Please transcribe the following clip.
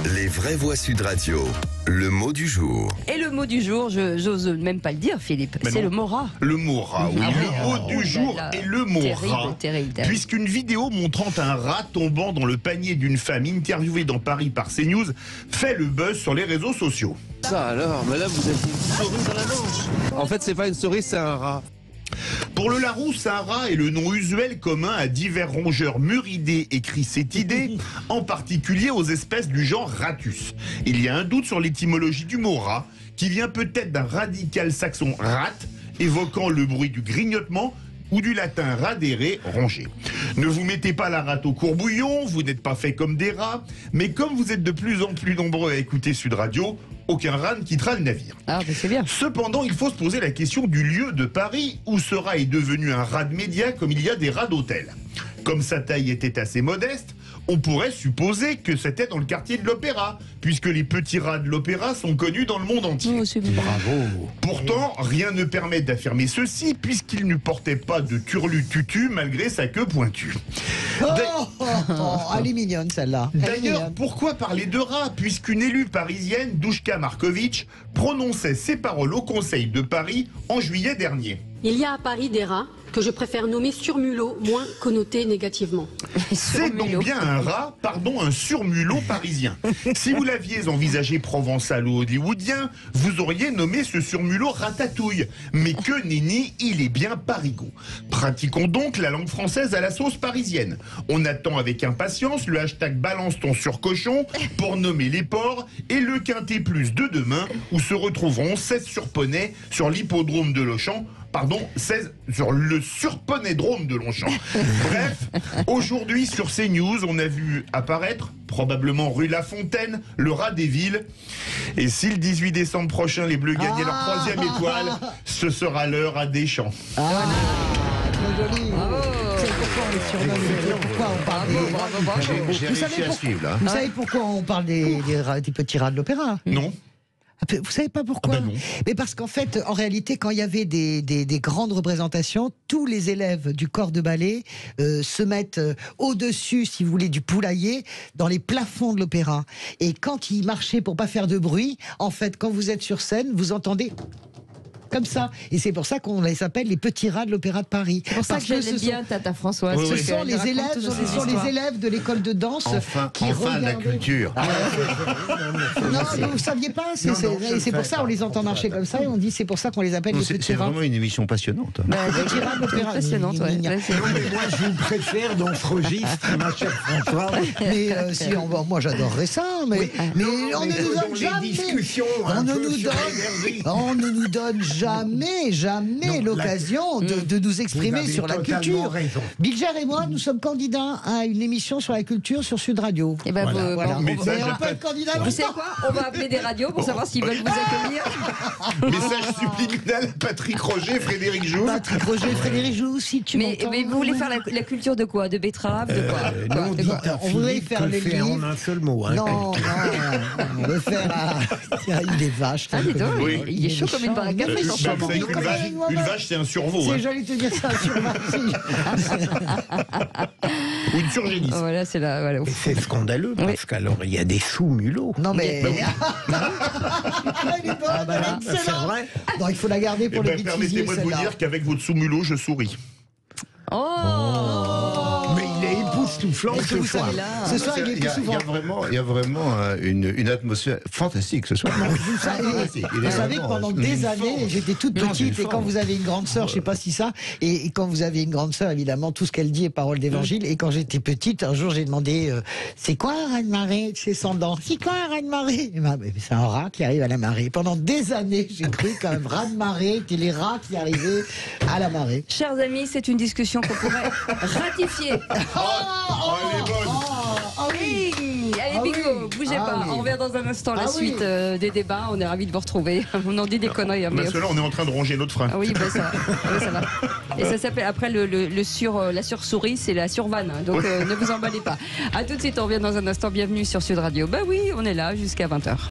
Les vraies voix Sud Radio, le mot du jour. Et le mot du jour, j'ose même pas le dire, Philippe, c'est le mot rat. Le mot rat, oui. Le mot du jour est le mot rat. Terrible. Puisqu'une vidéo montrant un rat tombant dans le panier d'une femme interviewée dans Paris par CNews fait le buzz sur les réseaux sociaux. Ça alors, mais là vous avez une souris dans la manche. En fait, c'est pas une souris, c'est un rat. Pour le Larousse, un rat est le nom usuel commun à divers rongeurs muridés et cricétidés, en particulier aux espèces du genre Ratus. Il y a un doute sur l'étymologie du mot rat, qui vient peut-être d'un radical saxon rat, évoquant le bruit du grignotement, ou du latin radere, ronger. Ne vous mettez pas la rate au courbouillon, vous n'êtes pas fait comme des rats, mais comme vous êtes de plus en plus nombreux à écouter Sud Radio, aucun rat ne quittera le navire. Ah, mais c'est bien. Cependant, il faut se poser la question du lieu de Paris où ce rat est devenu un rat de médias comme il y a des rats d'hôtel. Comme sa taille était assez modeste, on pourrait supposer que c'était dans le quartier de l'Opéra, puisque les petits rats de l'Opéra sont connus dans le monde entier. Oh, c'est bien. Bravo. Pourtant, rien ne permet d'affirmer ceci, puisqu'il ne portait pas de turlututu malgré sa queue pointue. Elle est mignonne celle-là. D'ailleurs, pourquoi parler de rats, puisqu'une élue parisienne, Douchka Markovic, prononçait ces paroles au Conseil de Paris en juillet dernier. Il y a à Paris des rats que je préfère nommer surmulots, moins connotés négativement. C'est donc bien un rat, un surmulot parisien. Si vous l'aviez envisagé provençal ou hollywoodien, vous auriez nommé ce surmulot ratatouille. Mais que nenni, il est bien parigot. Pratiquons donc la langue française à la sauce parisienne. On attend avec impatience le hashtag balance ton surcochon pour nommer les porcs et le quintet plus de demain où se retrouveront 16 surponeys sur l'hippodrome de Longchamp. 16 sur le surponédrome de Longchamp. Bref, aujourd'hui sur CNews, on a vu apparaître, probablement rue La Fontaine, le rat des villes. Et si le 18 décembre prochain, les Bleus gagnaient leur 3e étoile, ce sera l'heure à Deschamps. Trop joli. C'est pourquoi on les surnomme, pourquoi on parle des... J'ai réussi à suivre là. Vous savez pourquoi on parle des petits rats de l'opéra? Non. Vous savez pas pourquoi? Non. Mais parce qu'en fait, en réalité, quand il y avait des grandes représentations, tous les élèves du corps de ballet se mettent au-dessus, si vous voulez, du poulailler, dans les plafonds de l'opéra. Et quand ils marchaient pour pas faire de bruit, en fait, quand vous êtes sur scène, vous entendez... comme ça. Et c'est pour ça qu'on les appelle les petits rats de l'Opéra de Paris. C'est pour ça que j'aime bien Tata Françoise. Oui, Ce oui. sont les élèves de l'école de danse qui Enfin de la regardaient... culture. Non, mais vous ne saviez pas. C'est pour ça on les entend marcher comme ça et on dit c'est pour ça qu'on les appelle les petits C'est rats. vraiment une émission passionnante. Les petits rats de l'Opéra. Impressionnante, ouais. Gna, gna, gna. Non, mais moi, je vous préfère dans Frogiste, ma chère François. Mais si moi j'adorerais ça, mais on ne nous donne jamais. On ne nous donne jamais l'occasion de nous exprimer sur la culture. Bilger et moi, nous sommes candidats à une émission sur la culture sur Sud Radio. Et ben Voilà. Mais ça, Et on peut être candidat. vous savez quoi? On va appeler des radios pour savoir s'ils veulent vous accueillir. Message subliminal à Patrick Roger, Frédéric Joux. Patrick Roger, Frédéric Joux, si tu Mais m'entends. vous voulez faire la culture de quoi? De betterave? De quoi? Non, De quoi? dites à On voudrait Philippe faire que les le faire livres. en un seul mot. Hein. Non, on veut faire. Il est vache. Ah, dis donc, Oui. il est chaud comme une barre à café en ce Bah, vous moment. savez qu'une vache, c'est un surveau. C'est Hein. joli de te dire ça sur Marseille. Ou une surgénisse. Voilà, c'est là. Voilà. Et c'est scandaleux parce qu'alors il y a des sous-mulots. Non mais. Elle est bonne, elle est C'est excellente. vrai. Non, il faut la garder Eh pour ben, les bêtisiers, permettez-moi de vous celle-là. dire qu'avec votre sous-mulot, je souris. Oh, Mais il est époustouflant Est-ce que ce vous soir. savez là? Ce soir, il est plus souvent. Il y a vraiment une atmosphère fantastique ce soir. Vous savez que pendant des années, j'étais toute Non, c'est petite, une et quand force. vous avez une grande sœur, je sais pas si ça, et quand vous avez une grande sœur, évidemment, tout ce qu'elle dit est parole d'évangile, et quand j'étais petite, un jour, j'ai demandé, c'est quoi un raz de marée? C'est sans dents. C'est quoi un raz de marée? C'est un rat qui arrive à la marée. Pendant des années, j'ai cru qu'un rat de marée était les rats qui arrivaient à la marée. chers amis, c'est une discussion qu'on pourrait ratifier. Elle est bonne. Oui, allez, bingo, bougez Ah pas. oui. On revient dans un instant la Ah oui. suite des débats. On est ravis de vous retrouver. On en dit des conneries, hein, mais. Parce que là, on est en train de ronger notre frein. Ah oui, bah ça, ouais, ça va. Et ça s'appelle après la sursouris, c'est la survanne. Donc ne vous emballez pas. À tout de suite, on revient dans un instant. Bienvenue sur Sud Radio. Bah oui, on est là jusqu'à 20h.